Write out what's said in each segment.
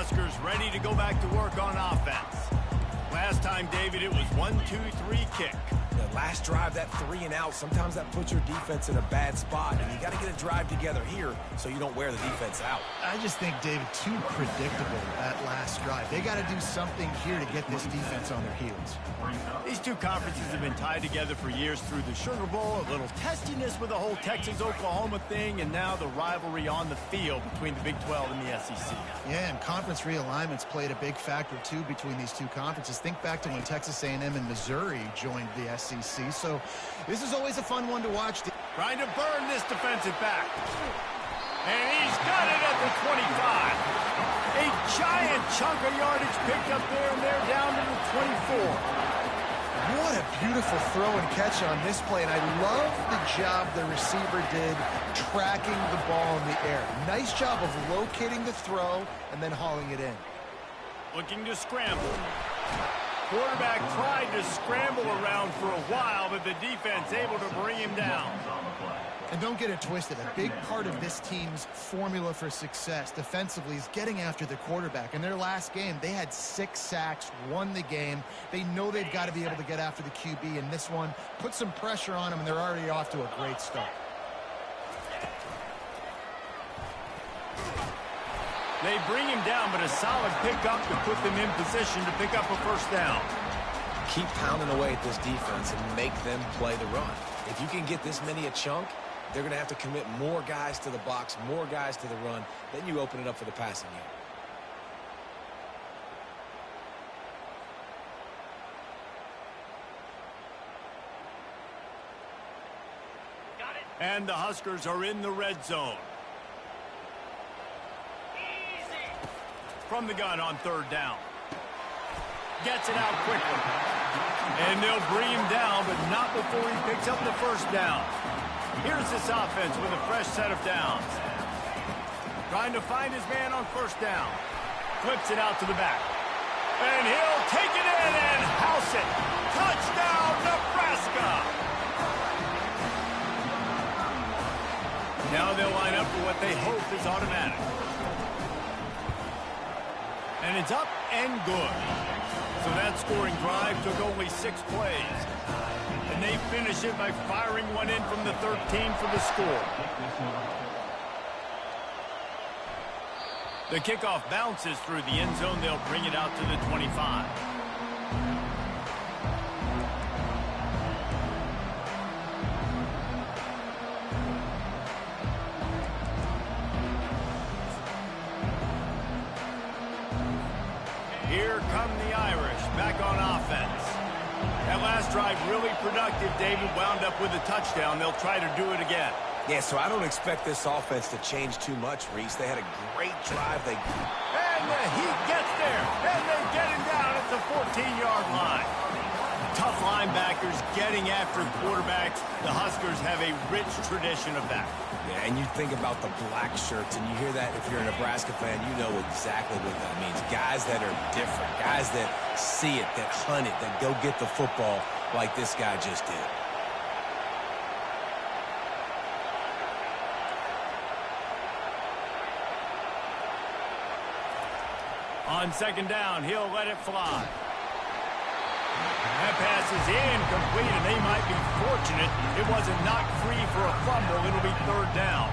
Huskers ready to go back to work on offense. Last time, David, it was 1-2-3 kick. The last drive, that 3-and-out, sometimes that puts your defense in a bad spot, and you got to get a drive together here so you don't wear the defense out. I just think, David, too predictable that last drive. They got to do something here to get this defense on their heels. These two conferences have been tied together for years through the Sugar Bowl, a little testiness with the whole Texas-Oklahoma thing, and now the rivalry on the field between the Big 12 and the SEC. Yeah, and conference realignments played a big factor, too, between these two conferences. Think back to when Texas A&M and Missouri joined the SEC. So this is always a fun one to watch. Trying to burn this defensive back. And he's got it at the 25. A giant chunk of yardage picked up there, and they're down to the 24. What a beautiful throw and catch on this play, and I love the job the receiver did tracking the ball in the air. Nice job of locating the throw and then hauling it in. Looking to scramble. Quarterback tried to scramble around for a while, but the defense able to bring him down. And don't get it twisted. A big part of this team's formula for success defensively is getting after the quarterback. In their last game, they had 6 sacks, won the game. They know they've got to be able to get after the QB in this one. Put some pressure on them, and they're already off to a great start. They bring him down, but a solid pickup to put them in position to pick up a first down. Keep pounding away at this defense and make them play the run. If you can get this many a chunk, they're going to have to commit more guys to the box, more guys to the run. Then you open it up for the passing game. And the Huskers are in the red zone. From the gun on third down. Gets it out quickly. And they'll bring him down, but not before he picks up the first down. Here's this offense with a fresh set of downs. Trying to find his man on first down. Flips it out to the back. And he'll take it in and house it. Touchdown, Nebraska! Now they'll line up for what they hope is automatic. And it's up and good. So that scoring drive took only 6 plays. And they finish it by firing one in from the 13 for the score. The kickoff bounces through the end zone. They'll bring it out to the 25. Here come the Irish back on offense. That last drive really productive. David wound up with a touchdown. They'll try to do it again. Yeah, so I don't expect this offense to change too much, Reese. They had a great drive. And the Heat gets there, and they get him down at the 14-yard line. Tough linebackers getting after quarterbacks. The Huskers have a rich tradition of that. Yeah, and you think about the black shirts, and you hear that if you're a Nebraska fan, you know exactly what that means. Guys that are different, guys that see it, that hunt it, that go get the football like this guy just did. On second down, he'll let it fly. That pass is incomplete, and they might be fortunate it wasn't knocked free for a fumble. It'll be third down.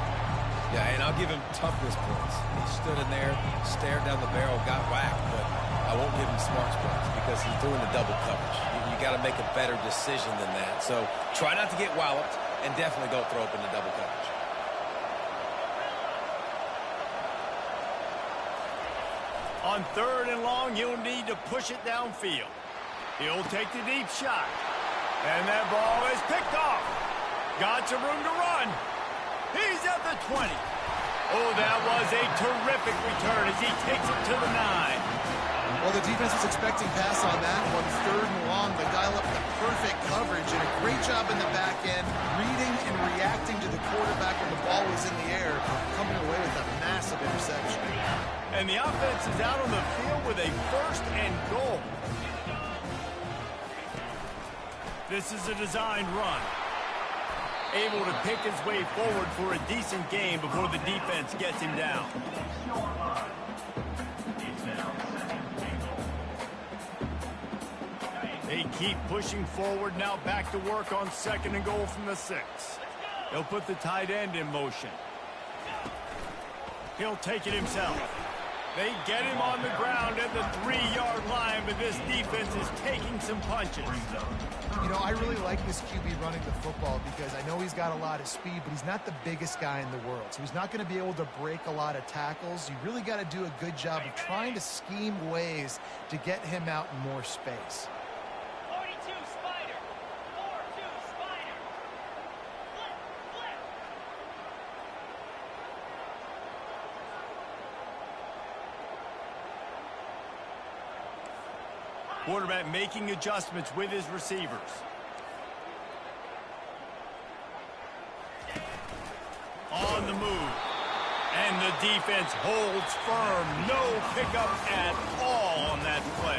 Yeah, and I'll give him toughness points. He stood in there, stared down the barrel, got whacked, but I won't give him smarts points because he threw in the double coverage. You got to make a better decision than that. So try not to get walloped, and definitely don't throw up in the double coverage. On third and long, he'll need to push it downfield. He'll take the deep shot. And that ball is picked off. Got some room to run. He's at the 20. Oh, that was a terrific return as he takes it to the 9. Well, the defense was expecting pass on that one, third and long, but dial up the perfect coverage and a great job in the back end, reading and reacting to the quarterback when the ball was in the air, coming away with a massive interception. And the offense is out on the field with a first and goal. This is a designed run. Able to pick his way forward for a decent game before the defense gets him down. They keep pushing forward. Now back to work on 2nd and goal from the 6. They'll put the tight end in motion. He'll take it himself. They get him on the ground at the 3-yard line, but this defense is taking some punches. You know, I really like this QB running the football because I know he's got a lot of speed, but he's not the biggest guy in the world. So he's not going to be able to break a lot of tackles. You really got to do a good job of trying to scheme ways to get him out in more space. 42 Spider. 4-2 Spider. Flip. Quarterback making adjustments with his receivers. On the move. And the defense holds firm. No pickup at all on that play.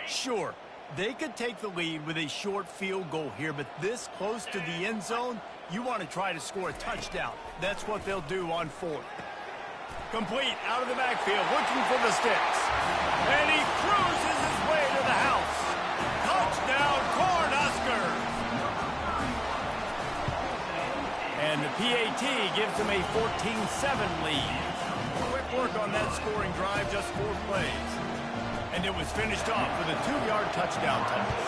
Sure, they could take the lead with a short field goal here, but this close to the end zone, you want to try to score a touchdown. That's what they'll do on 4th. Complete out of the backfield, looking for the sticks. And he cruises his way to the house. Touchdown, Cornhuskers! And the PAT gives them a 14-7 lead. Quick work on that scoring drive, just 4 plays. And it was finished off with a 2-yard touchdown toss.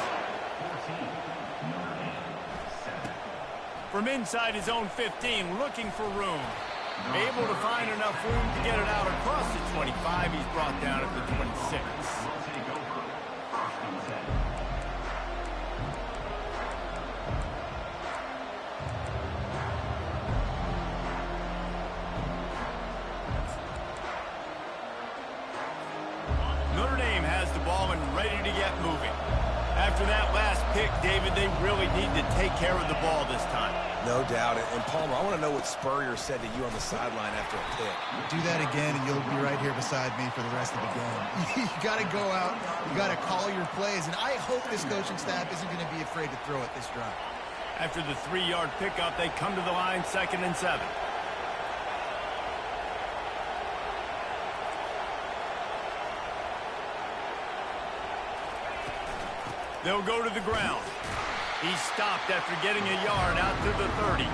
From inside his own 15, looking for room. Able to find enough room to get it out across the 25. He's brought down at the 26. Notre Dame has the ball and ready to get moving. After that last pick, David, they really need to take care of the ball this time. No doubt. And Palmer, I want to know what Spurrier said to you on the sideline after a pick. Do that again, and you'll be right here beside me for the rest of the game. You got to go out. You got to call your plays, and I hope this coaching staff isn't going to be afraid to throw it this drive. After the 3-yard pickup, they come to the line, 2nd and 7. They'll go to the ground. He's stopped after getting a yard out to the 30.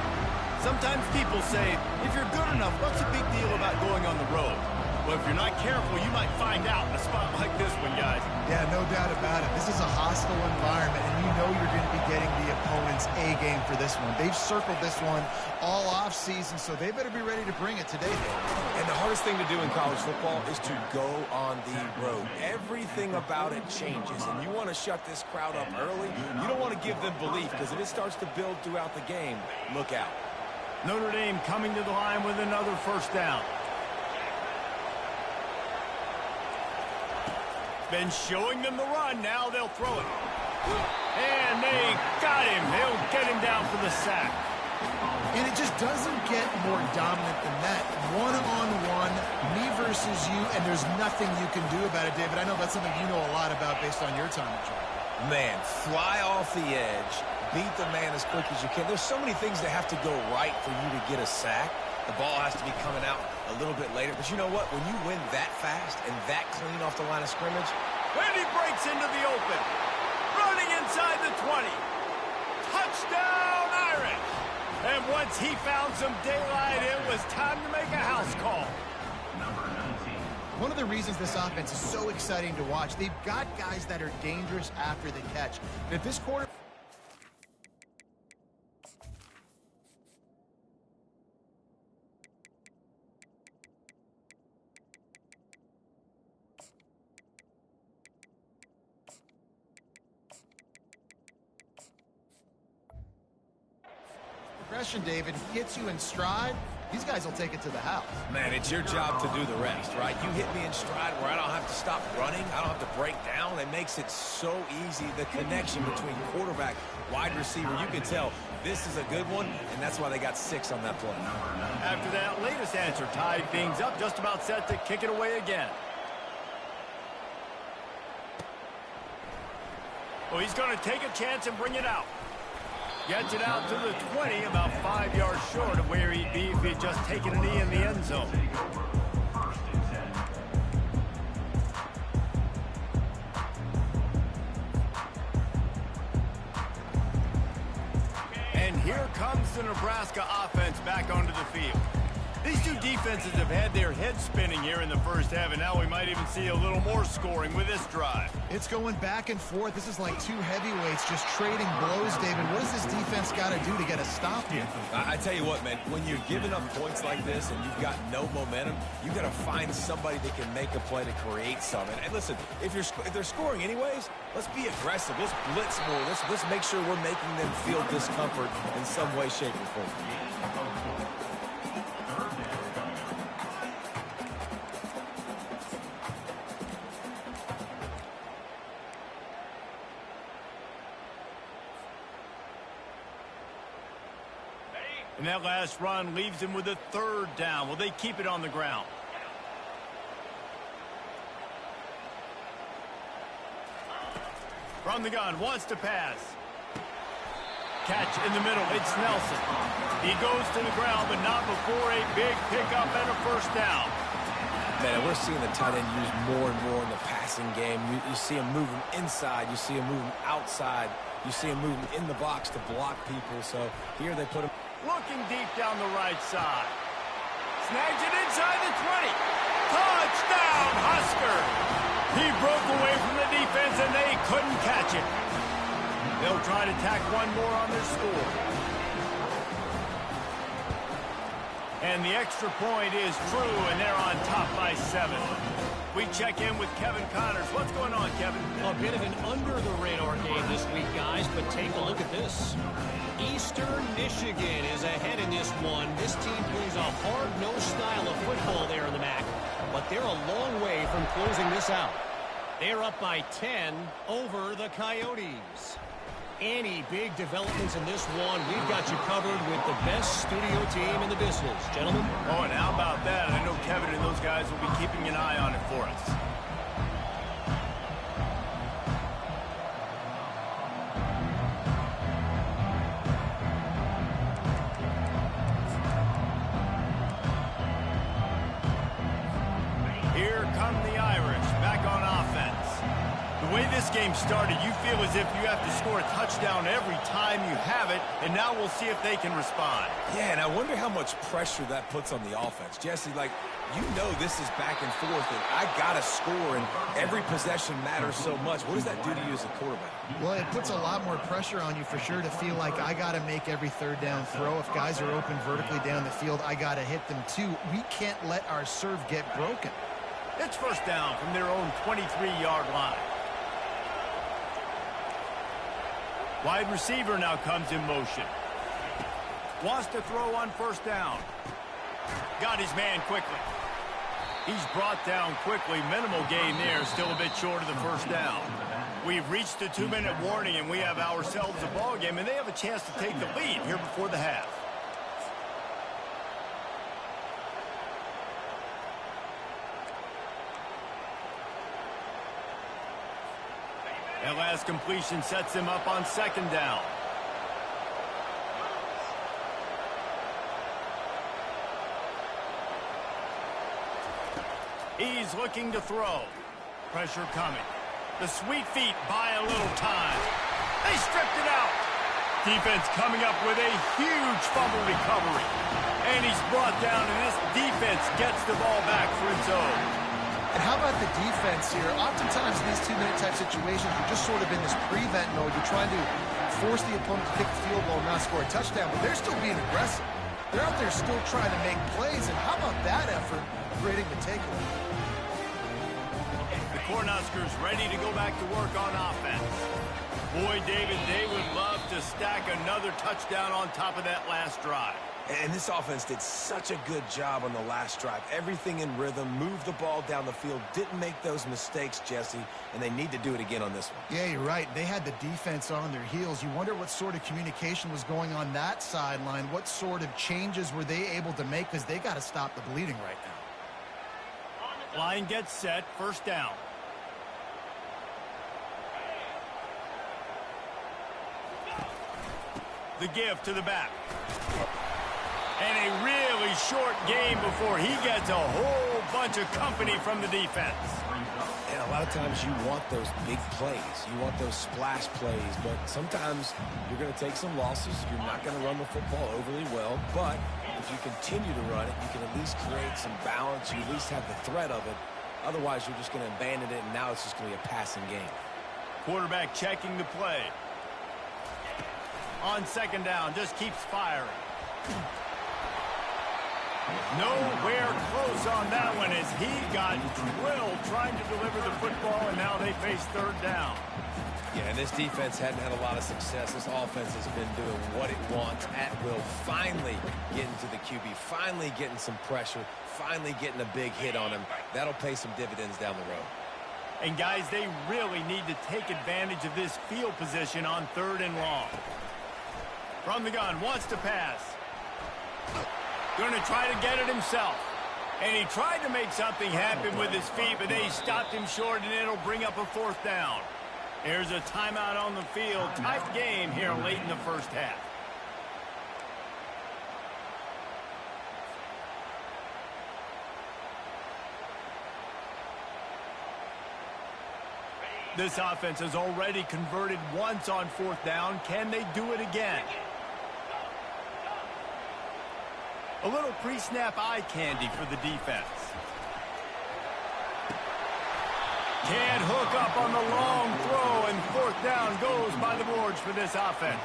Sometimes people say, if you're good enough, what's the big deal about going on the road? Well, if you're not careful, you might find out in a spot like this one, guys. Yeah, no doubt about it. This is a hostile environment, and you know you're going to be getting the opponent's A game for this one. They've circled this one all offseason, so they better be ready to bring it today, Dave. And the hardest thing to do in college football is to go on the road. Everything about it changes, and you want to shut this crowd up early. You don't want to give them belief, because if it starts to build throughout the game, look out. Notre Dame coming to the line with another 1st down. Been showing them the run. Now they'll throw it. And they got him. They'll get him down for the sack. And it just doesn't get more dominant than that. One-on-one, me versus you, and there's nothing you can do about it, David. I know that's something you know a lot about based on your time at Georgia. Man, fly off the edge, beat the man as quick as you can. There's so many things that have to go right for you to get a sack. The ball has to be coming out a little bit later. But you know what? When you win that fast and that clean off the line of scrimmage. And he breaks into the open. Running inside the 20. Touchdown, Irish. And once he found some daylight, it was time to make a house call. One of the reasons this offense is so exciting to watch, they've got guys that are dangerous after the catch. And if this quarter... David, gets you in stride, these guys will take it to the house. Man, it's your job to do the rest, right? You hit me in stride where I don't have to stop running. I don't have to break down. It makes it so easy. The connection between quarterback, wide receiver, you can tell this is a good one, and that's why they got 6 on that play. After that latest answer tied things up, just about set to kick it away again. Well, he's going to take a chance and bring it out. Gets it out to the 20, about 5 yards short of where he'd be if he had just taken a knee in the end zone. And here comes the Nebraska offense back onto the field. These two defenses have had their heads spinning here in the first half, and now we might even see a little more scoring with this drive. It's going back and forth. This is like two heavyweights just trading blows, David. What does this defense got to do to get a stop here? I tell you what, man, when you're giving up points like this and you've got no momentum, you got to find somebody that can make a play to create something. And listen, if they're scoring anyways, let's be aggressive. Let's blitz more. Let's make sure we're making them feel discomfort in some way, shape, or form. And that last run leaves him with a third down. Will they keep it on the ground? From the gun, wants to pass. Catch in the middle, it's Nelson. He goes to the ground, but not before a big pickup and a first down. Man, we're seeing the tight end used more and more in the passing game. You see him moving inside. You see him moving outside. You see him moving in the box to block people. So here they put him. Looking deep down the right side. Snags it inside the 20. Touchdown, Husker! He broke away from the defense, and they couldn't catch it. They'll try to tack one more on their score. And the extra point is true, and they're on top by 7. We check in with Kevin Connors. What's going on, Kevin? A bit of an under-the-radar game this week, guys, but take a look at this. Eastern Michigan is ahead in this one. This team plays a hard-nosed style of football there in the MAC, but they're a long way from closing this out. They're up by 10 over the Coyotes. Any big developments in this one, we've got you covered with the best studio team in the business. Gentlemen? Oh, and how about that? I know Kevin and those guys will be keeping an eye on it for us. Here come the Irish back on offense. The way this game started, you feel as if you have to score a touchdown every time you have it, and now we'll see if they can respond. Yeah, and I wonder how much pressure that puts on the offense. Jesse, like, you know this is back and forth, and I got to score, and every possession matters so much. What does that do to you as a quarterback? Well, it puts a lot more pressure on you for sure to feel like I got to make every third down throw. If guys are open vertically down the field, I got to hit them too. We can't let our serve get broken. It's first down from their own 23-yard line. Wide receiver now comes in motion. Wants to throw on first down. Got his man quickly. He's brought down quickly. Minimal gain there. Still a bit short of the first down. We've reached the 2-minute warning, and we have ourselves a ball game, and they have a chance to take the lead here before the half. That last completion sets him up on second down. He's looking to throw. Pressure coming. The sweet feet buy a little time. They stripped it out. Defense coming up with a huge fumble recovery. And he's brought down, and this defense gets the ball back for its own. And how about the defense here? Oftentimes in these 2-minute type situations, you're just sort of in this prevent mode. You're trying to force the opponent to kick the field goal and not score a touchdown, but they're still being aggressive. They're out there still trying to make plays, and how about that effort creating the takeaway? The Cornhuskers ready to go back to work on offense. Boy, David, they would love to stack another touchdown on top of that last drive. And this offense did such a good job on the last drive. Everything in rhythm, moved the ball down the field, didn't make those mistakes, Jesse, and they need to do it again on this one. Yeah, you're right. They had the defense on their heels. You wonder what sort of communication was going on that sideline. What sort of changes were they able to make, because they got to stop the bleeding right now. Line gets set, first down. The give to the back. And a really short game before he gets a whole bunch of company from the defense. And a lot of times you want those big plays. You want those splash plays. But sometimes you're going to take some losses. You're not going to run the football overly well. But if you continue to run it, you can at least create some balance. You at least have the threat of it. Otherwise, you're just going to abandon it, and now it's just going to be a passing game. Quarterback checking the play. On second down, just keeps firing. Nowhere close on that one as he got drilled trying to deliver the football, and now they face third down. Yeah, and this defense hadn't had a lot of success. This offense has been doing what it wants at will. Finally getting to the QB, finally getting some pressure, finally getting a big hit on him. That'll pay some dividends down the road. And, guys, they really need to take advantage of this field position on third and long. From the gun, wants to pass. Going to try to get it himself. And he tried to make something happen with his feet, but they stopped him short, and it'll bring up a fourth down. Here's a timeout on the field. Tight game here late in the first half. This offense has already converted once on fourth down. Can they do it again? A little pre-snap eye candy for the defense. Can't hook up on the long throw, and fourth down goes by the boards for this offense.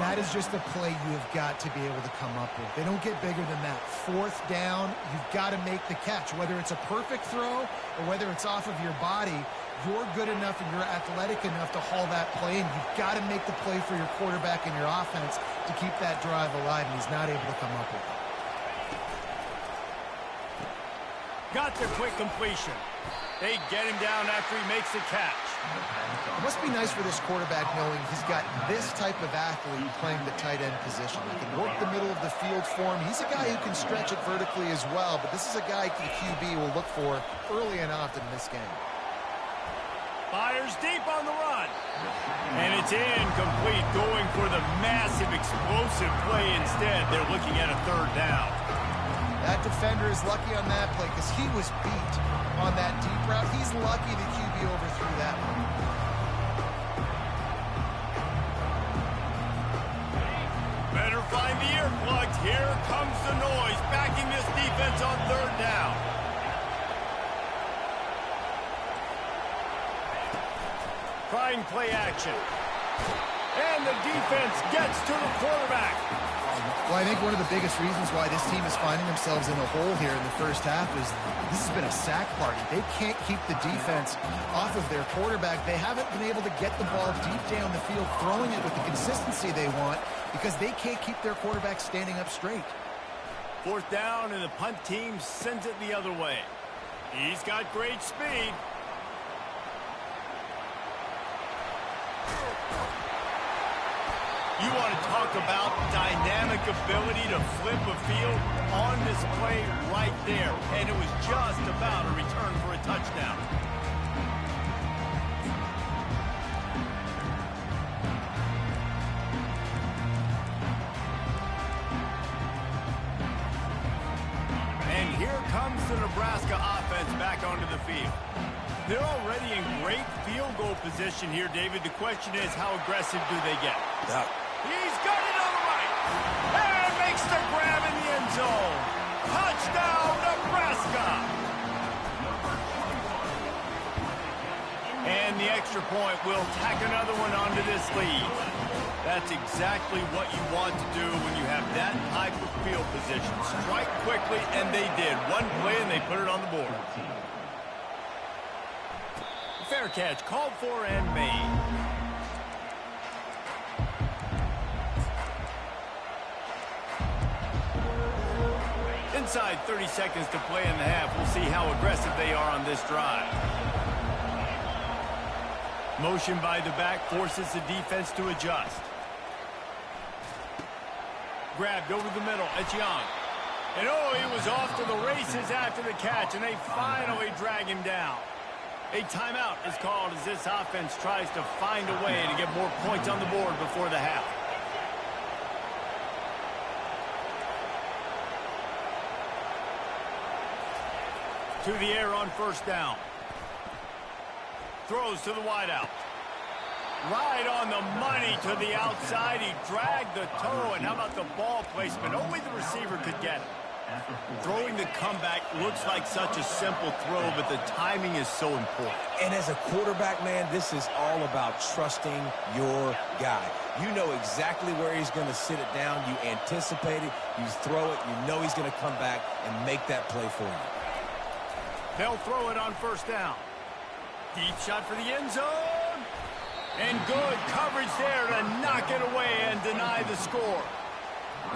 That is just a play you have got to be able to come up with. They don't get bigger than that. Fourth down, you've got to make the catch. Whether it's a perfect throw or whether it's off of your body, you're good enough and you're athletic enough to haul that play, and you've got to make the play for your quarterback and your offense to keep that drive alive, and he's not able to come up with it. Got the quick completion. They get him down after he makes the catch. It must be nice for this quarterback knowing he's got this type of athlete playing the tight end position. He can work the middle of the field for him. He's a guy who can stretch it vertically as well, but this is a guy the QB will look for early and often in this game. Fires deep on the run. And it's incomplete, going for the massive explosive play instead. They're looking at a third down. That defender is lucky on that play because he was beat on that deep route. He's lucky the QB overthrew that one. Better find the earplugs. Here comes the noise, backing this defense on third down. Trying play action. And the defense gets to the quarterback. Well, I think one of the biggest reasons why this team is finding themselves in a hole here in the first half is this has been a sack party. They can't keep the defense off of their quarterback. They haven't been able to get the ball deep down the field, throwing it with the consistency they want because they can't keep their quarterback standing up straight. Fourth down, and the punt team sends it the other way. He's got great speed. You want to talk about dynamic ability to flip a field on this play right there. And it was just about a return for a touchdown. And here comes the Nebraska offense back onto the field. They're already in great field goal position here, David. The question is, how aggressive do they get? He's got it on the right. And makes the grab in the end zone. Touchdown, Nebraska. And the extra point will tack another one onto this lead. That's exactly what you want to do when you have that type of field position. Strike quickly, and they did. One play, and they put it on the board. Fair catch, called for and made. Inside 30 seconds to play in the half. We'll see how aggressive they are on this drive. Motion by the back forces the defense to adjust. Grabbed over the middle. It's Young. And oh, he was off to the races after the catch, and they finally drag him down. A timeout is called as this offense tries to find a way to get more points on the board before the half. to the air on first down. Throws to the wideout. Right on the money to the outside. He dragged the toe, and how about the ball placement? Only the receiver could get it. Throwing the comeback looks like such a simple throw, but the timing is so important. And as a quarterback, man, this is all about trusting your guy. You know exactly where he's going to sit it down. You anticipate it. You throw it. You know he's going to come back and make that play for you. They'll throw it on first down. Deep shot for the end zone. And good coverage there to knock it away and deny the score.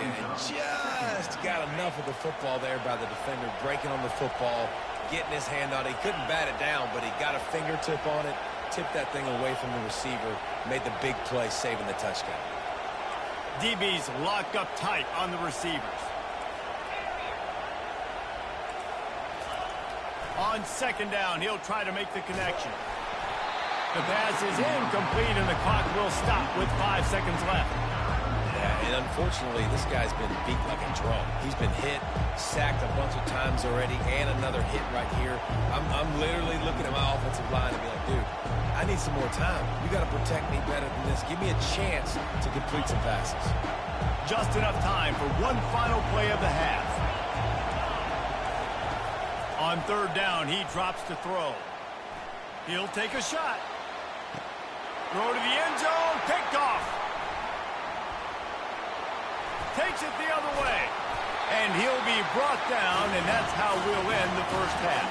And just got enough of the football there by the defender, breaking on the football, getting his hand on it. He couldn't bat it down, but he got a fingertip on it, tipped that thing away from the receiver, made the big play, saving the touchdown. DB's locked up tight on the receivers. On second down, he'll try to make the connection. The pass is incomplete, and the clock will stop with 5 seconds left. Yeah, and unfortunately, this guy's been beat like a drum. He's been hit, sacked a bunch of times already, and another hit right here. I'm literally looking at my offensive line and be like, dude, I need some more time. You got to protect me better than this. Give me a chance to complete some passes. Just enough time for one final play of the half. On third down, he drops to throw. He'll take a shot. Throw to the end zone, picked off. Takes it the other way. And he'll be brought down, and that's how we'll end the first half.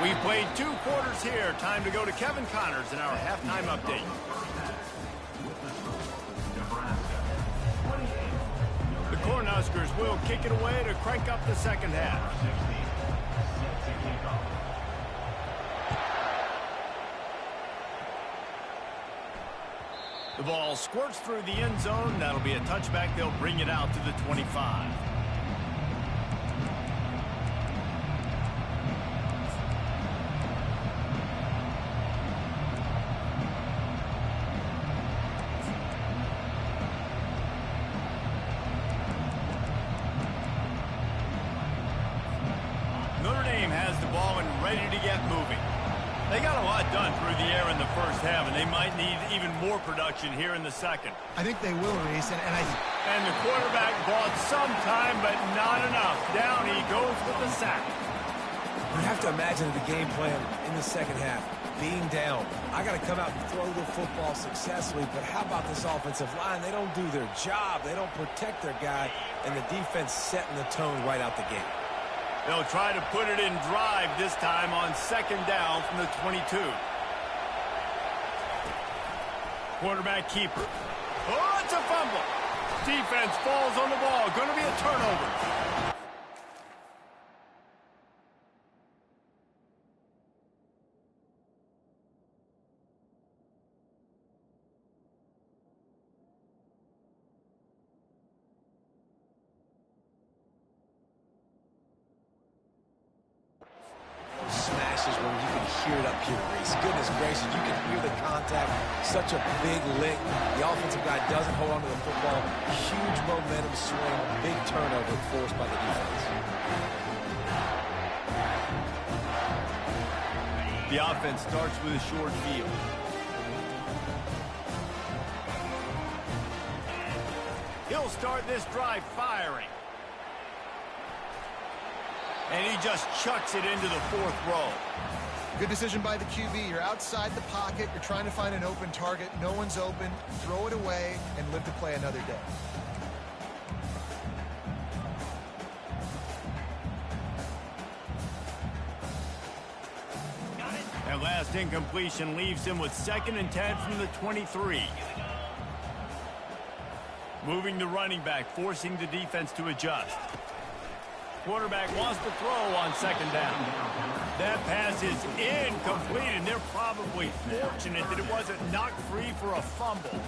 We've played 2 quarters here. Time to go to Kevin Connors in our halftime update. The Cornhuskers will kick it away to crank up the second half. The ball squirts through the end zone. That'll be a touchback. They'll bring it out to the 25. Notre Dame has the ball and ready to get moving. They got a lot done through the air in the first half, and they might need even more production here in the second. I think they will, Reese, And the quarterback bought some time, but not enough. Down he goes with the sack. You have to imagine the game plan in the second half. Being down, I got to come out and throw the football successfully, but how about this offensive line? They don't do their job. They don't protect their guy, and the defense setting the tone right out the gate. They'll try to put it in drive this time on second down from the 22. Quarterback keeper. Oh, it's a fumble. Defense falls on the ball. Going to be a turnover. Smashes when you can hear it up here, Reese. Goodness gracious, you can hear the contact. Such a big lick. The offensive guy doesn't hold on to the football. Huge momentum swing. Big turnover forced by the defense. The offense starts with a short field. He'll start this drive firing. And he just chucks it into the 4th row. Good decision by the QB. You're outside the pocket. You're trying to find an open target. No one's open. Throw it away and live to play another day. That last incompletion leaves him with 2nd and 10 from the 23. Moving the running back, forcing the defense to adjust. Quarterback wants to throw on second down. That pass is incomplete, and they're probably fortunate that it wasn't knocked free for a fumble.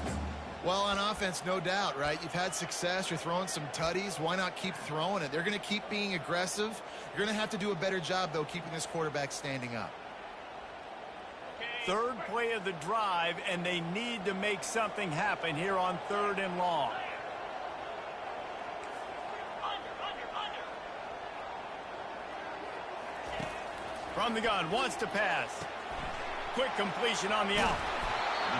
Well, on offense, no doubt, right? You've had success. You're throwing some tutties. Why not keep throwing it? They're going to keep being aggressive. You're going to have to do a better job, though, keeping this quarterback standing up. Okay, Third play of the drive, and they need to make something happen here on 3rd and long. From the gun, wants to pass. Quick completion on the out.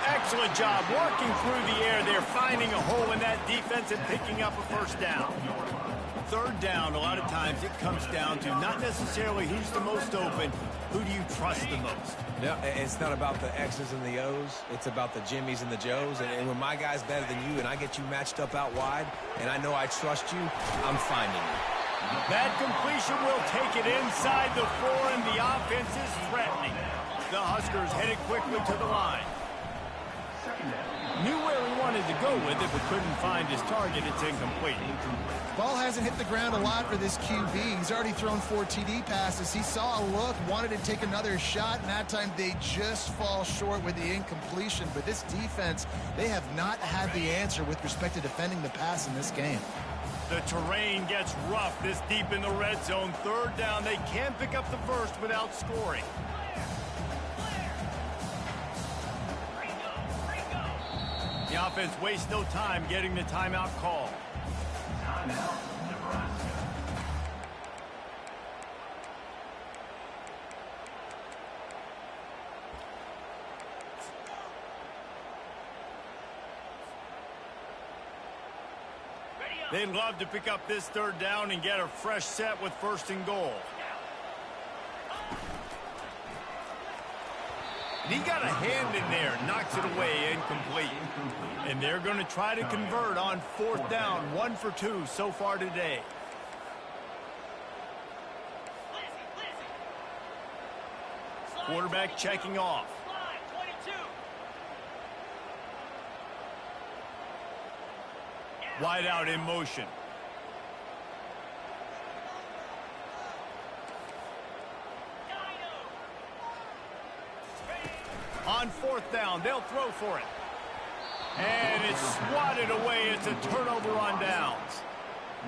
Excellent job working through the air there, finding a hole in that defense and picking up a first down. 3rd down, a lot of times it comes down to not necessarily who's the most open, who do you trust the most? No, it's not about the X's and the O's. It's about the Jimmys and the Joes. And when my guy's better than you and I get you matched up out wide and I know I trust you, I'm finding you. That completion will take it inside the 4, and the offense is threatening. The Huskers headed quickly to the line. Knew where he wanted to go with it, but couldn't find his target. It's incomplete. Ball hasn't hit the ground a lot for this QB. He's already thrown 4 TD passes. He saw a look, wanted to take another shot, and that time they just fall short with the incompletion. But this defense, they have not had the answer with respect to defending the pass in this game. The terrain gets rough this deep in the red zone. 3rd down, they can't pick up the first without scoring. The offense wastes no time getting the timeout call. They'd love to pick up this 3rd down and get a fresh set with 1st and goal. He got a hand in there, knocks it away, incomplete. And they're going to try to convert on 4th down, 1 for 2 so far today. Quarterback checking off. Wide out in motion. On 4th down, they'll throw for it. And it's swatted away. It's a turnover on downs.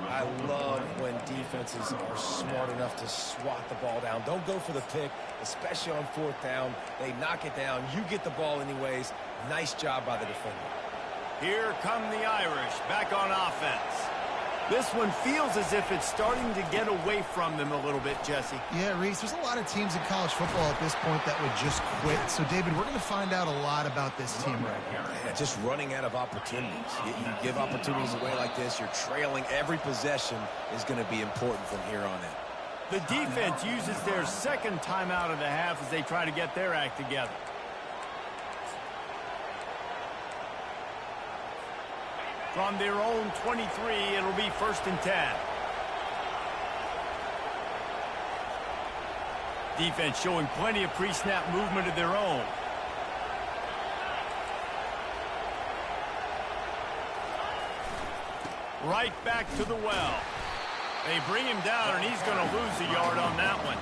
I love when defenses are smart enough to swat the ball down. Don't go for the pick, especially on 4th down. They knock it down. You get the ball anyways. Nice job by the defender. Here come the Irish, back on offense. This one feels as if it's starting to get away from them a little bit, Jesse. Yeah, Reese, there's a lot of teams in college football at this point that would just quit. So, David, we're going to find out a lot about this team right here. Yeah, just running out of opportunities. You give opportunities away like this, you're trailing. Every possession is going to be important from here on in. The defense uses their 2nd timeout of the half as they try to get their act together. From their own 23, it'll be 1st and 10. Defense showing plenty of pre-snap movement of their own. Right back to the well. They bring him down, and he's going to lose a yard on that one.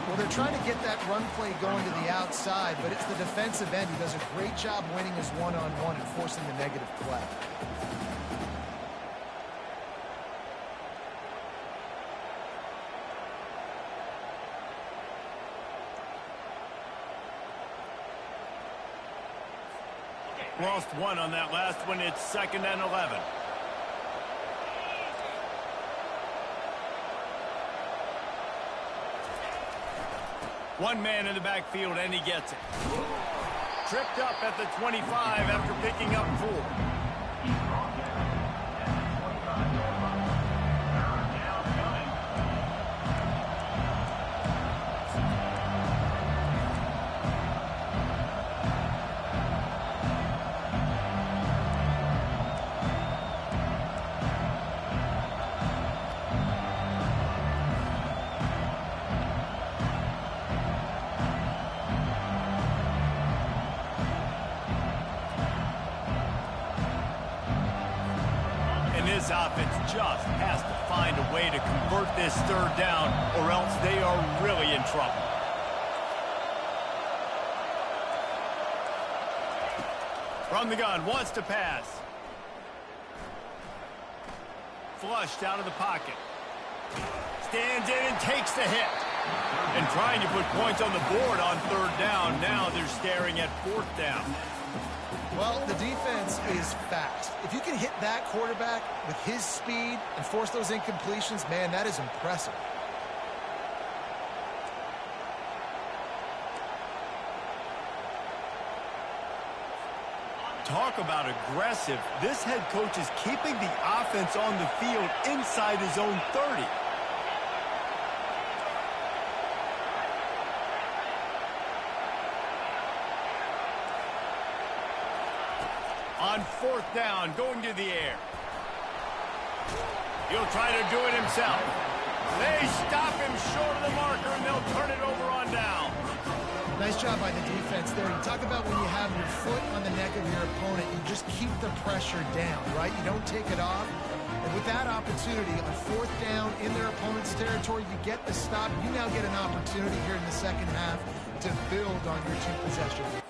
Well, they're trying to get that run play going to the outside, but it's the defensive end who does a great job winning his one-on-one and forcing the negative play. Lost 1 on that last one. It's 2nd and 11. One man in the backfield, and he gets it. Tripped up at the 25 after picking up 4. This offense just has to find a way to convert this 3rd down, or else they are really in trouble. From the gun, wants to pass. Flushed out of the pocket. Stands in and takes the hit. And trying to put points on the board on third down. Now they're staring at fourth down. Well, the defense is fast. If you can hit that quarterback with his speed and force those incompletions, man, that is impressive. Talk about aggressive. This head coach is keeping the offense on the field inside his own 30. On fourth down, going to the air. He'll try to do it himself. They stop him short of the marker, and they'll turn it over on down. Nice job by the defense there. You talk about when you have your foot on the neck of your opponent, you just keep the pressure down, right? You don't take it off. And with that opportunity on fourth down in their opponent's territory, you get the stop. You now get an opportunity here in the second half to build on your two possessions.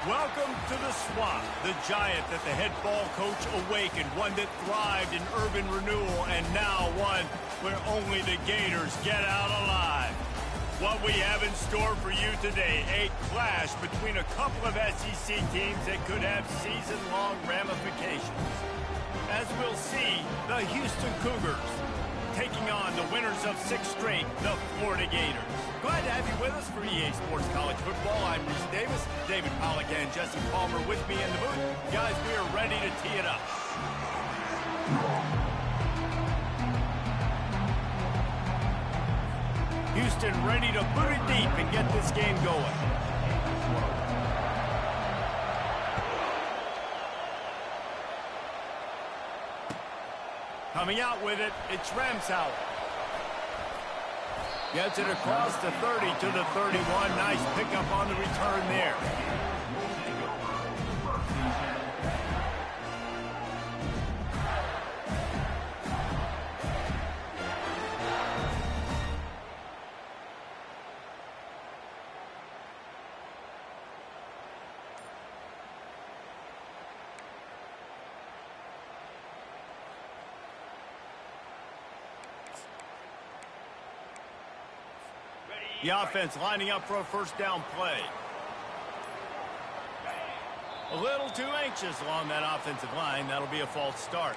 Welcome to the Swamp, the giant that the head ball coach awakened, one that thrived in urban renewal, and now one where only the Gators get out alive. What we have in store for you today, a clash between a couple of SEC teams that could have season-long ramifications. As we'll see, the Houston Cougars taking on the winners of 6 straight, the Florida Gators. Glad to have you with us for EA Sports College Football. I'm Reese Davis, David Pollack and Jesse Palmer with me in the booth. Guys, we are ready to tee it up. Houston ready to boot it deep and get this game going. Coming out with it, it's Ramsauer. Gets it across the 30 to the 31. Nice pickup on the return there. The offense lining up for a first down play. A little too anxious along that offensive line. That'll be a false start.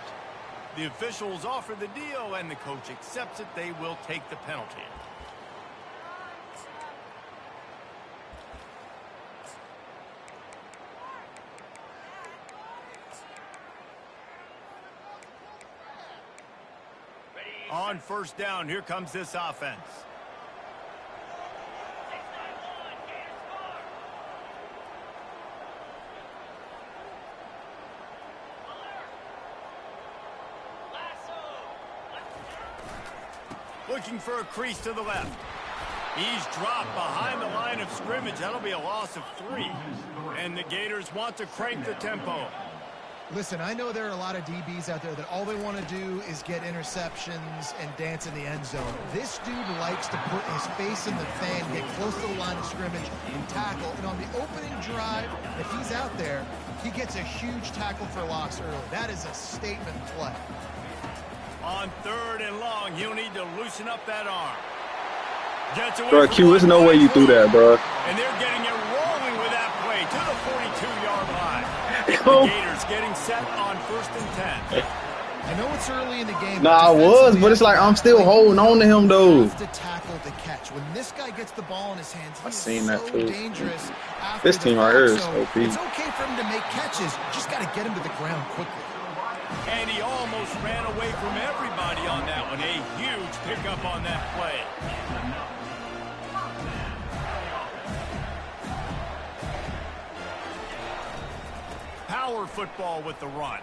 The officials offer the deal, and the coach accepts it. They will take the penalty. On first down, here comes this offense. Looking for a crease to the left. He's dropped behind the line of scrimmage. That'll be a loss of 3. And the Gators want to crank the tempo. Listen, I know there are a lot of DBs out there that all they want to do is get interceptions and dance in the end zone. This dude likes to put his face in the fan, get close to the line of scrimmage, and tackle. And on the opening drive, if he's out there, he gets a huge tackle for loss early. That is a statement play. On 3rd and long, he'll need to loosen up that arm. Gets away. Bro, Q, there's no way you threw that, bro. And they're getting it rolling with that play to the 42-yard line. The Gators getting set on 1st and 10. I know it's early in the game. Nah, I was, but it's like I'm still holding on to him, though. To tackle the catch. When this guy gets the ball in his hands, he's seen that so too. dangerous. This team right here is so OP. it's okay for him to make catches. You just got to get him to the ground quickly. And he almost ran away from everybody on that one. A huge pickup on that play. Power football with the run.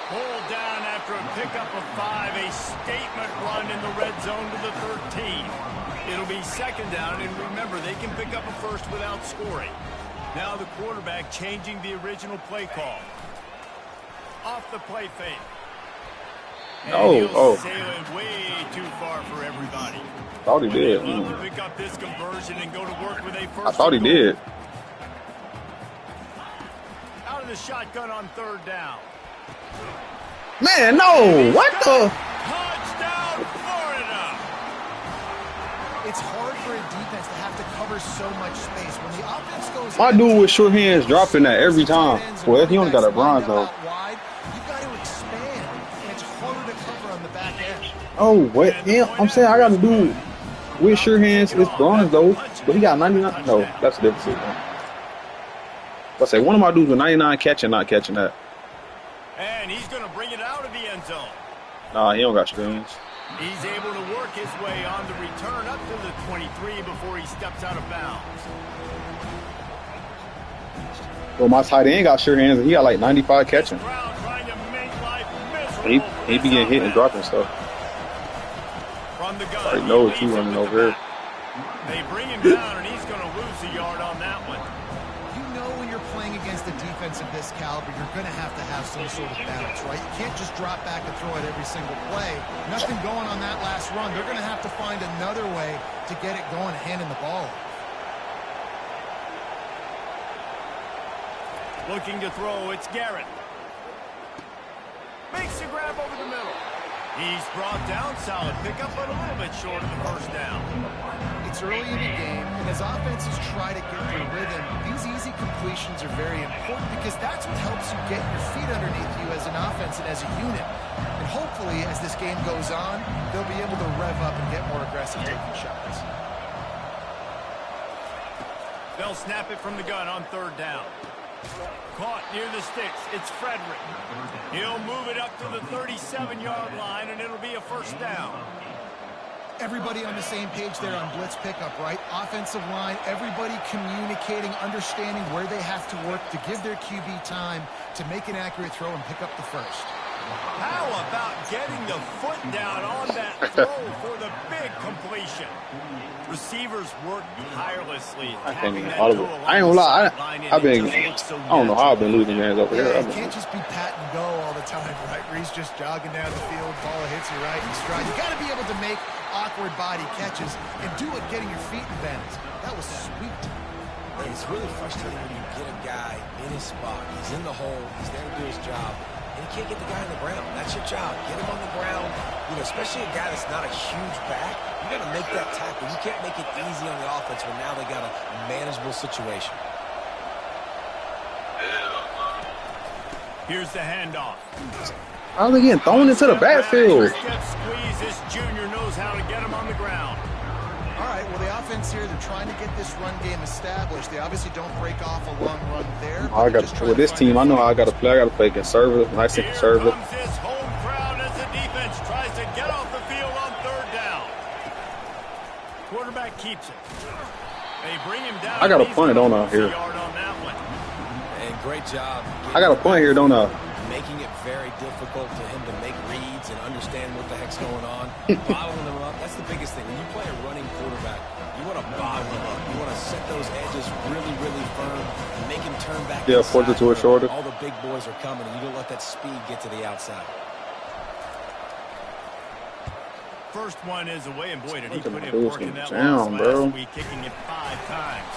Pulled down after a pickup of 5. A statement run in the red zone to the 13. It'll be 2nd down, and remember, they can pick up a first without scoring. Now the quarterback changing the original play call. Off the play fake. And he'll sail it way too far for everybody. Thought he did. Love to pick up this conversion and go to work with a first. I thought he did. Out of the shotgun on 3rd down. Man, no. What the? Touchdown, Florida. It's hard for a defense to have to cover so much space. When the offense goes, My dude with short hands dropping that every time. Well, he only got a bronze, though. Oh, what? Yeah, I'm saying I got to do with sure hands. It's bronze, though. But he got 99. No, that's a different thing. I say one of my dudes with 99 catching, not catching that. And he's going to bring it out of the end zone. Nah, he don't got sure hands. He's able to work his way on the return up to the 23 before he steps out of bounds. Well, my tight end got sure hands, and he got like 95 catching. He be getting hit and dropping stuff. From the gun, I already know what you running over here. They bring him down, and he's going to lose a yard on that one. You know when you're playing against a defense of this caliber, you're going to have some sort of balance, right? You can't just drop back and throw it every single play. Nothing going on that last run. They're going to have to find another way to get it going, handing the ball. Looking to throw, it's Garrett. Makes a grab over the middle. He's brought down, solid pickup, but a little bit short of the first down. It's early in the game, and as offenses try to get their rhythm, these easy completions are very important because that's what helps you get your feet underneath you as an offense and as a unit. And hopefully, as this game goes on, they'll be able to rev up and get more aggressive taking shots. They'll snap it from the gun on third down. Caught near the sticks. It's Frederick. He'll move it up to the 37-yard line, and it'll be a first down. Everybody on the same page there on blitz pickup, right? Offensive line, everybody communicating, understanding where they have to work to give their QB time to make an accurate throw and pick up the first. How about getting the foot down on that throw for the big completion? Receivers work tirelessly. I can't even audible. I ain't gonna lie. I don't know how I've been losing games over here. Yeah, you can't just be pat and go all the time, right? Where he's just jogging down the field, ball hits you right in stride. You got to be able to make awkward body catches and do it getting your feet in bends. That was sweet. It's really frustrating when you get a guy in his spot. He's in the hole. He's there to do his job. And you can't get the guy on the ground. That's your job. Get him on the ground. You know, especially a guy that's not a huge back. You got to make that tackle. You can't make it easy on the offense when now they got a manageable situation. Here's the handoff. How's he getting thrown into the backfield? Squeeze. This junior knows how to get him on the ground. All right, well, the offense here, they're trying to get this run game established. They obviously don't break off a long run there. I got with this team. I know how I got to play. I got to play conservative, nice and conservative. Here comes this home crowd as the defense tries to get off the field on third down. Quarterback keeps it. They bring him down. I got a punt, don't I? Here. And great job. I got a punt here, don't I? Making it very difficult for him to make reads and understand what the heck's going on. Bottling them up. That's the biggest thing. When you play a running quarterback, you want to bottle them up. You want to set those edges really, really firm and make him turn back. Yeah, force it to his shoulder. All the big boys are coming, and you don't let that speed get to the outside. First one is away, and boy, did he put in work in that down, last week, kicking it 5 times.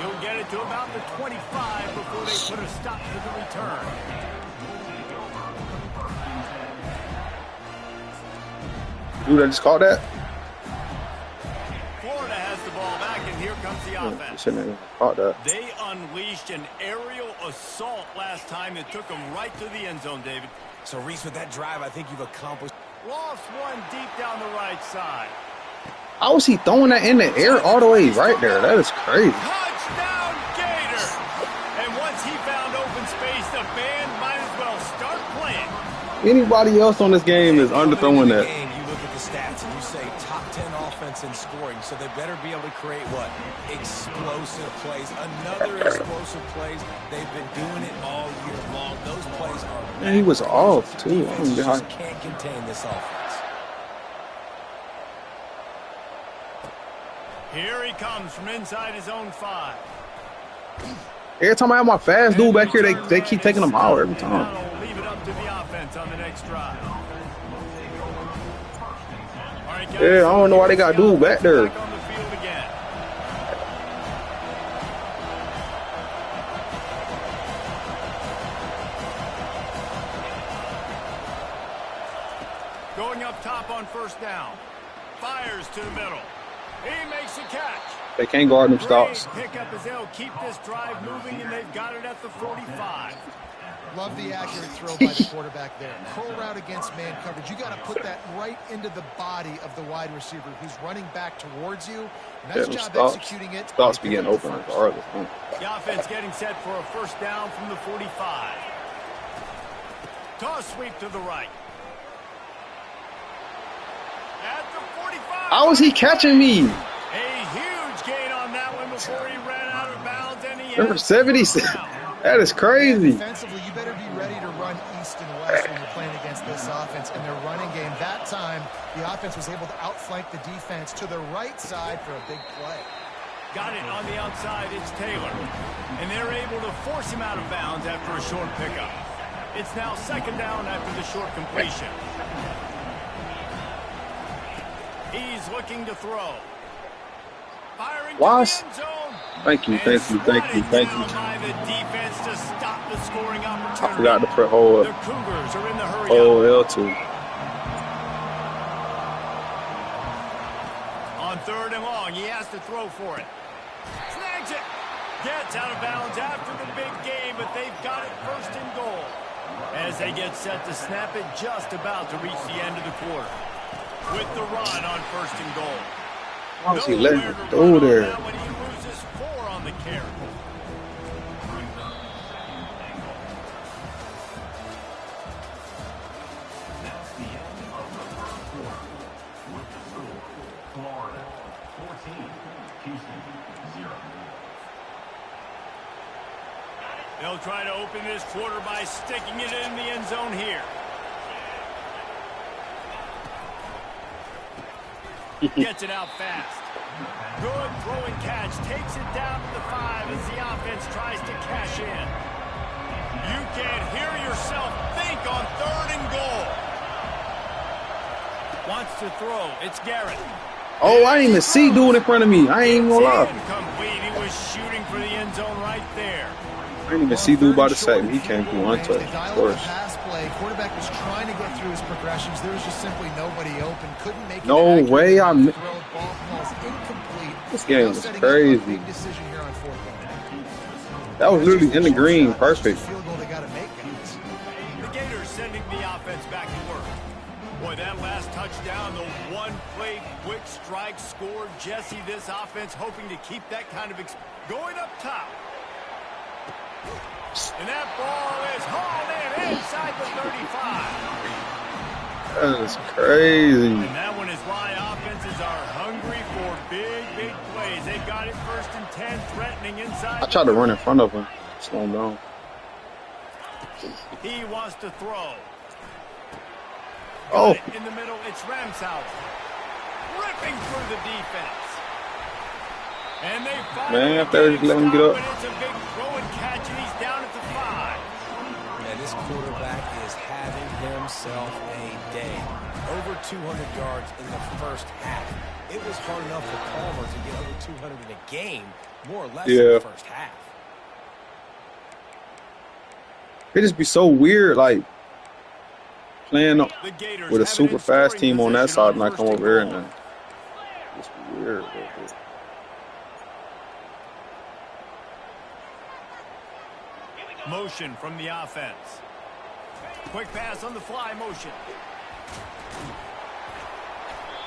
He'll get it to about the 25 before they put a stop to the return. Dude, I just caught that. Florida has the ball back, and here comes the offense. Shouldn't have caught that. They unleashed an aerial assault last time that took them right to the end zone, David. So, Reese, with that drive, I think you've accomplished. Lost one deep down the right side. How was he throwing that in the air all the way right there? That is crazy. Touchdown, Gator! And once he found open space, the band might as well start playing. Anybody else on this game is underthrowing that. You look at the stats and you say top 10 offense in scoring, so they better be able to create what? Explosive plays. Another explosive plays. They've been doing it all year long. Those plays are. Man, he was off too. Defense just can't contain this offense. Here he comes from inside his own 5. Every time I have my fast dude back here, they keep taking them out every time. Leave it up to the offense on the next drive. All right, guys, Yeah, I don't know why they got dude back there. back on the field again. Going up top on first down. Fires to the middle. He makes a catch. They can't guard them stops. Great pickup as they'll keep this drive moving, and they've got it at the 45. Love the accurate throw by the quarterback there. Curl route against man coverage. You got to put that right into the body of the wide receiver who's running back towards you. Nice job executing it. Stops be getting open regardless. The offense getting set for a first down from the 45. Toss sweep to the right. At the 45. How is he catching me? A huge gain on that one before he ran out of bounds, and he Number 76. That is crazy. Defensively, you better be ready to run east and west when you're playing against this offense and their running game. That time, the offense was able to outflank the defense to the right side for a big play. Got it on the outside. It's Taylor. And they're able to force him out of bounds after a short pickup. It's now second down after the short completion. He's looking to throw. Firing to the end zone. Thank you, And thank you, thank you, swatted thank you. down by the defense to stop the scoring I opportunity. forgot to press hold The Cougars are in the hurry hold up. L2. On 3rd and long, he has to throw for it. Snags it. Gets out of bounds after the big game, but they've got it 1st and goal. As they get set to snap it, just about to reach the end of the quarter. With the run on 1st and goal. Why was he letting Nowhere it to go run on there? that one. He loses 4 on the carry. They'll try to open this quarter by sticking it in the end zone here. Gets it out fast. Good throw and catch. Takes it down to the 5 as the offense tries to cash in. You can't hear yourself think on 3rd and goal. Wants to throw. It's Garrett. Oh, I didn't even see dude in front of me. I ain't even gonna lie. Incomplete. He was shooting for the end zone right there. I didn't even see dude about to say he came through They untouched. Of dialed up course. the pass play. Quarterback was trying to get through his progressions. There was just simply nobody open. Couldn't make No an accurate way I'm- throw. Ball falls incomplete. This game Now was setting up a crazy. big decision here on 4th down. That was literally in the green. Perfect. Field goal they got to make, guys. The Gators sending the offense back to work. Boy, that last touchdown, the one-play quick strike score. Jesse, this offense hoping to keep that kind of going up top. And that ball is hauled in inside the 35. That is crazy. And that one is why offenses are hungry for big, big plays. They've got it 1st and 10, threatening inside. I tried to run in front of him. Slow him down. He wants to throw. Oh, In the middle, it's Ramsauer. Ripping through the defense. And they Man, finally if they just let him get up. but it's a big throw and catch, and he's down at the 5. And this quarterback is having himself a day. Over 200 yards in the 1st half. It was hard enough for Palmer to get over 200 in a game, more or less in Yeah. the 1st half. it just be so weird, like playing The Gators with a have it super in fast scoring team on that position side, and I 1st come over here and goal. then it's weird. Motion from the offense. Quick pass on the fly motion.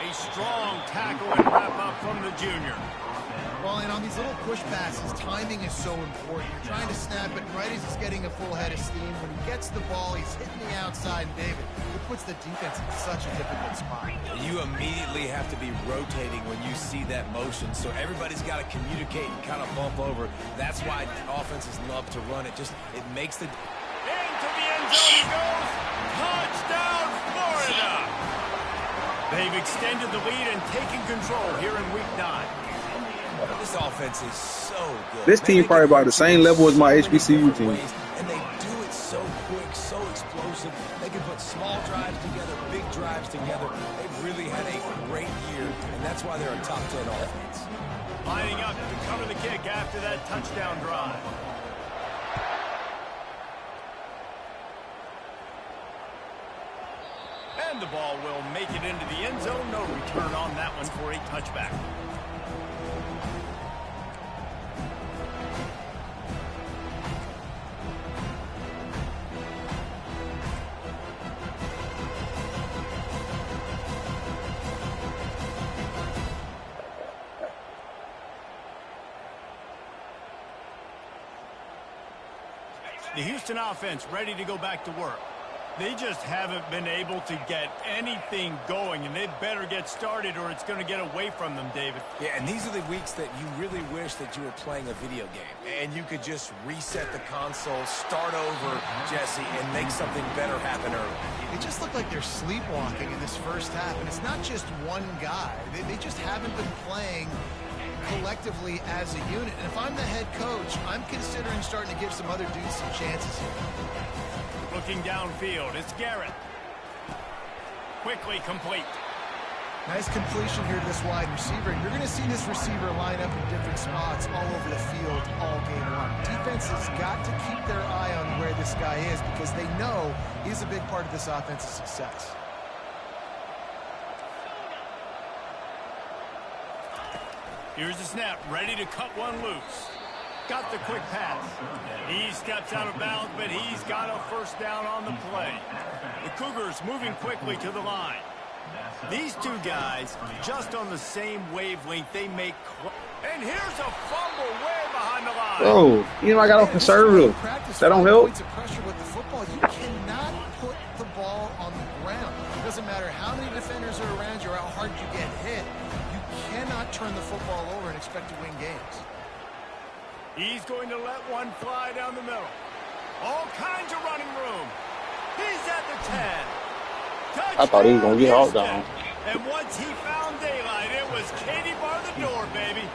A strong tackle and wrap up from the junior. Well, and on these little push passes, timing is so important. You're trying to snap it right as he's getting a full head of steam. When he gets the ball, he's hitting the outside, and David, it puts the defense in such a difficult spot. You immediately have to be rotating when you see that motion, so everybody's got to communicate and kind of bump over. That's why offenses love to run it. It makes the... Into the end zone he goes. Touchdown, Florida. They've extended the lead and taken control here in Week 9. This offense is so good. This team probably about the same level as my HBCU team. And they do it so quick, so explosive. They can put small drives together, big drives together. They've really had a great year, and that's why they're a top 10 offense. Lining up to cover the kick after that touchdown drive. And the ball will make it into the end zone. No return on that one for a touchback. The Houston offense ready to go back to work. They just haven't been able to get anything going, and they better get started or it's going to get away from them, David. Yeah, and these are the weeks that you really wish that you were playing a video game and you could just reset the console, start over, Jesse, and make something better happen early. They just look like they're sleepwalking in this 1st half, and it's not just one guy. They just haven't been playing collectively as a unit. And if I'm the head coach, I'm considering starting to give some other dudes some chances here. Looking downfield, it's Garrett. Quickly complete. Nice completion here to this wide receiver. And you're going to see this receiver line up in different spots all over the field all game long. Defense has got to keep their eye on where this guy is because they know he's a big part of this offense's success. Here's the snap, ready to cut one loose. Got the quick pass. He steps out of bounds, but he's got a first down on the play. The Cougars moving quickly to the line. These two guys, just on the same wavelength, they make... And here's a fumble way behind the line. Bro, you know I got off conservative. That don't help. Points of pressure with the football. You cannot put the ball on the ground. It doesn't matter how many defenders are around you or how hard you get hit. You cannot turn the football over and expect to win games. He's going to let one fly down the middle. All kinds of running room. He's at the 10. I thought he was going to get all down. And once he found daylight, it was Katie bar the door, baby.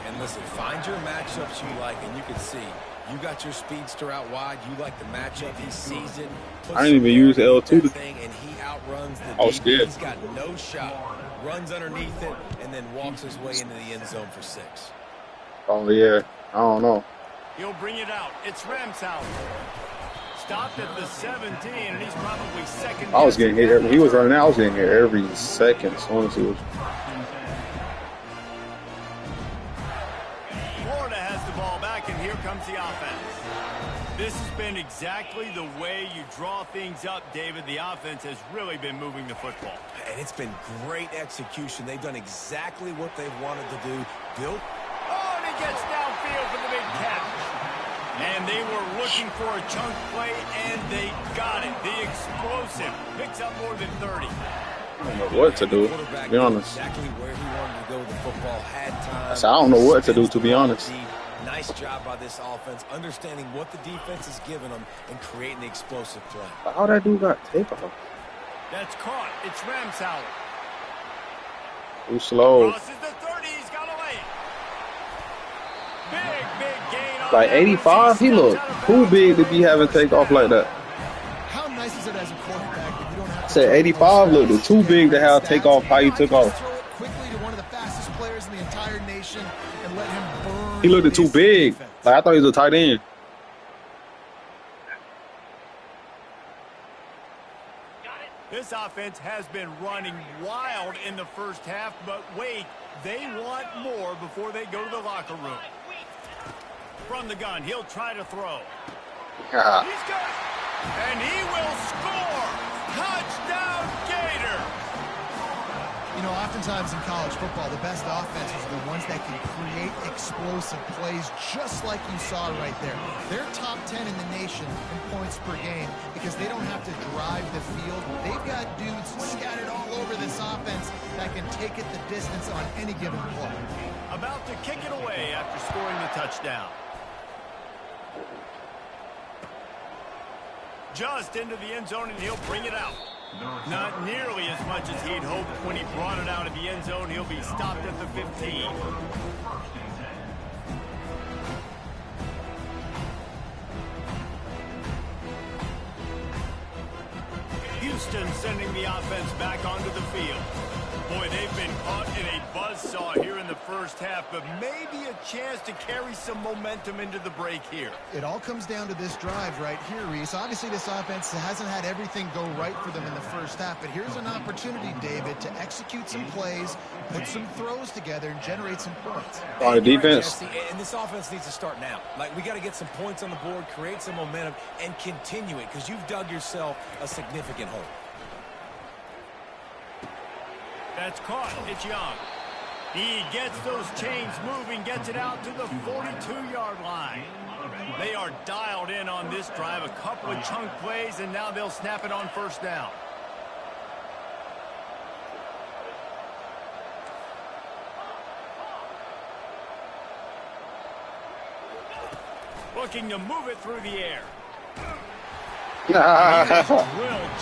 And listen, find your matchups you like, and you can see. You got your speedster out wide. You like the matchup. He sees it. I didn't even use L2 thing, and he outruns the I was scared. He's got no shot. Runs underneath it, and then walks his way into the end zone for 6. Oh, yeah. I don't know. He'll bring it out. It's Ramsauer. Stopped at the 17, and he's probably second. I was getting hit. He was running out. I was getting hit every second. So honestly, it was... Florida has the ball back, and here comes the offense. This has been exactly the way you draw things up, David. The offense has really been moving the football. And it's been great execution. They've done exactly what they've wanted to do. Built. Oh, and he gets downfield for the big catch. And they were looking for a chunk play, and they got it. The explosive picks up more than 30. I don't know what to do, to be honest. Exactly where he wanted to go with the football. Had time. I don't know what to do, to be honest. Nice job by this offense, understanding what the defense is giving them and creating the explosive play. How that dude got takeoff? That's caught. It's Ramsauer. Too slow. Crosses the 30. He's got a lane. Big gain on Like that. 85, he looked too big to be having takeoff like that. How nice is it as a quarterback that you don't have I to said throw 85 those looked too big to have takeoff how he took Just off. throw it quickly to one of the fastest players in the entire nation and let him burn. He looked too this big. defense. Like I thought he was a tight end. This offense has been running wild in the first half, but wait, they want more before they go to the locker room. From the gun, he'll try to throw. Yeah. He's got it, and he will score. Touchdown, Gator. You know, oftentimes in college football, the best offenses are the ones that can create explosive plays just like you saw right there. They're top 10 in the nation in points per game because they don't have to drive the field. They've got dudes scattered all over this offense that can take it the distance on any given play. About to kick it away after scoring the touchdown. Just into the end zone, and he'll bring it out. Not nearly as much as he'd hoped when he brought it out of the end zone. He'll be stopped at the 15. Houston sending the offense back onto the field. Boy, they've been caught in a buzzsaw here in the first half, but maybe a chance to carry some momentum into the break here. It all comes down to this drive right here, Reese. Obviously, this offense hasn't had everything go right for them in the first half, but here's an opportunity, David, to execute some plays, put some throws together, and generate some points. On the defense. And this offense needs to start now. Like, we got to get some points on the board, create some momentum, and continue it because you've dug yourself a significant hole. That's caught. It's Young. He gets those chains moving, gets it out to the 42-yard line. They are dialed in on this drive. A couple of chunk plays, and now they'll snap it on first down. Looking to move it through the air. Drilled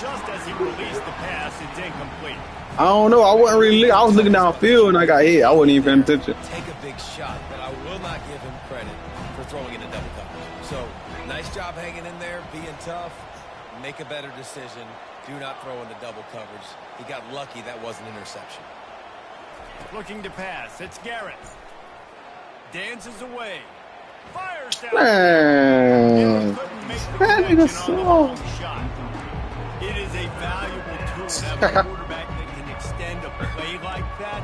just as he released the pass. It's incomplete. I don't know. I wasn't really. I was looking downfield and I got hit. I wasn't even paying attention. Take a big shot, but I will not give him credit for throwing into double coverage. So, nice job hanging in there, being tough, make a better decision, Do not throw into double coverage. He got lucky that wasn't an interception. Looking to pass. It's Garrett. Dances away. Fires down. Man, Couldn't make the that connection nigga on the long slow. shot. It is a valuable tool to have a quarterback that can extend a play like that.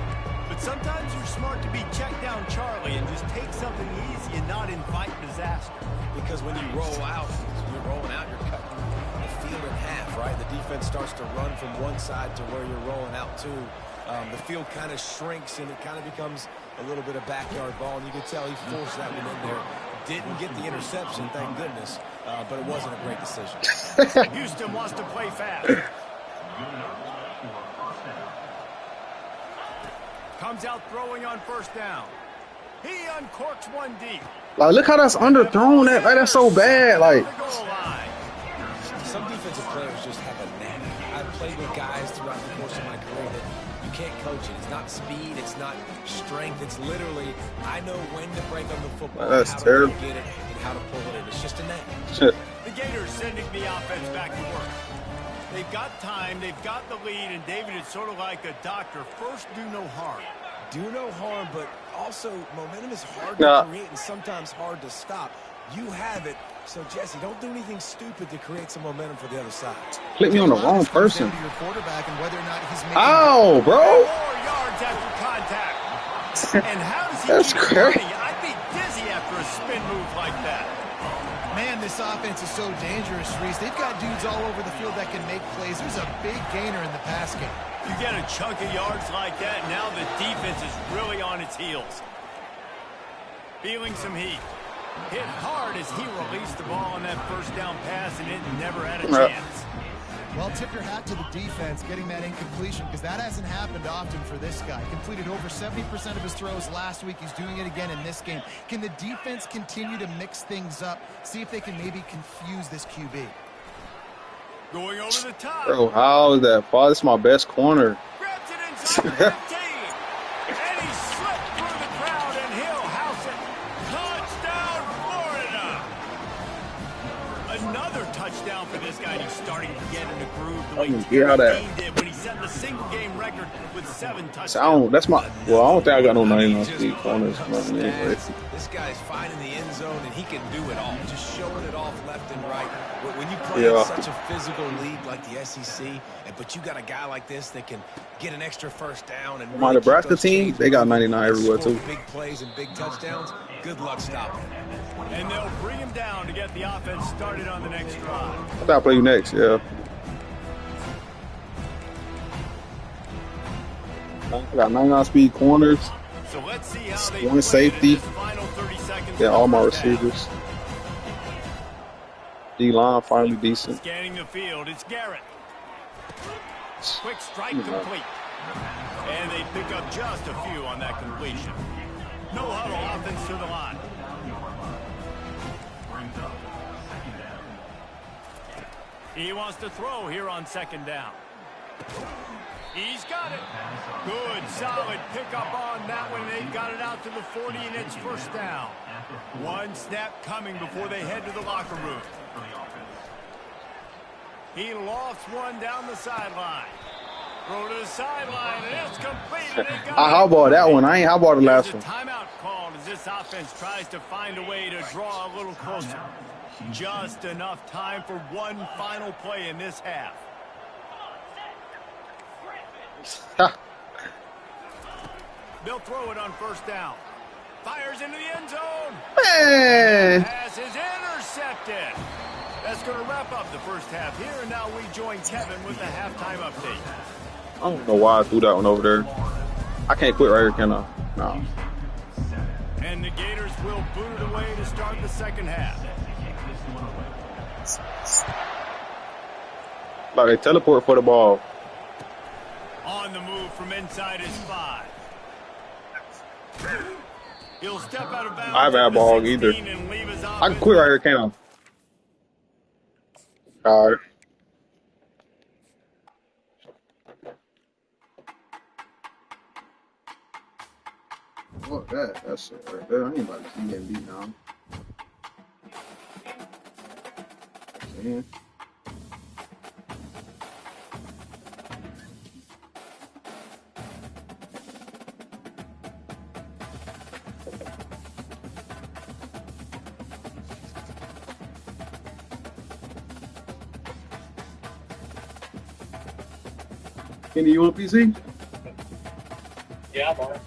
But sometimes you're smart to be check down Charlie and just take something easy and not invite disaster. Because when you roll out, you're cutting the field in half, right? The defense starts to run from one side to where you're rolling out to. The field kind of shrinks, and it kind of becomes a little bit of backyard ball. And you can tell he forced that one in there. Didn't get the interception, thank goodness, but it wasn't a great decision. Houston wants to play fast. Comes out throwing on first down. He uncorks one deep. Like, look how that's underthrown. That's so bad. Like, some defensive players just have a knack. I've played with guys throughout the course of my career that you can't coach it. It's not speed. It's not strength. It's literally, I know when to break on the football, that's how terrible. to get it, and how to pull it in. It's just a knack. shit. The Gators sending the offense back to work. They've got time, they've got the lead, and David is sort of like a doctor. First, do no harm. Do no harm, but also momentum is hard Nah. to create and sometimes hard to stop. You have it, so Jesse, don't do anything stupid to create some momentum for the other side. Click me on the wrong person. To your quarterback and whether or not he's making Ow, bro. 4 yards after contact. And how does he That's keep crazy. running? I'd be dizzy after a spin move like that. Man, this offense is so dangerous, Reese. They've got dudes all over the field that can make plays. There's a big gainer in the pass game. You get a chunk of yards like that, now the defense is really on its heels. Feeling some heat. Hit hard as he released the ball on that first down pass, and it never had a chance. Well, tip your hat to the defense getting that incompletion, because that hasn't happened often for this guy. Completed over 70% of his throws last week. He's doing it again in this game. Can the defense continue to mix things up? See if they can maybe confuse this QB. Going over the top. Bro, how is that? This is my best corner. Grabs it inside the 15. And he slipped through the crowd, and he'll house it. Touchdown, Florida. Another touchdown for this guy. He's starting to get in the groove the way Terry Dean did when he set the single-game record with 7 touchdowns. So I don't think I got no 99 speed corners. Nothing anyway. This guy's finding the end zone, and he can do it all. Just showing it off left and right. When you play in such a physical league like the SEC, but you got a guy like this that can get an extra first down. And My Nebraska team, they got 99 everywhere too. Big plays and big touchdowns. Good luck stopping. And they'll bring him down to get the offense started on the next drive. I thought I'd play you next, yeah. I got 99 speed corners. So let's see how they One safety. final 30 seconds. Yeah, all my receivers. D-line finally decent. Scanning the field, it's Garrett. Quick strike complete. And they pick up just a few on that completion. No huddle offense to the line. He wants to throw here on second down. He's got it. Good, solid pickup on that one. They got it out to the 40, and it's first down. One snap coming before they head to the locker room. He lofts one down the sideline. Throw to the sideline, and it's complete. I highballed that one. I ain't highballed the last one. Timeout called as this offense tries to find a way to draw a little closer. Just enough time for one final play in this half. They'll throw it on first down. Fires into the end zone. Man. Pass is intercepted. That's going to wrap up the first half here, and now we join Kevin with the halftime update. I don't know why I threw that one over there. I can't quit right here, can I? No. And the Gators will boot it away to start the second half. Like they teleport for the ball. On the move from inside his 5. He'll step out of bounds. I haven't had ball either. I can quit right here, can't I? All right. What that? That's it right there. I ain't about to see that beat now. Man. Kenny, you on PC? Yeah, I'm on it.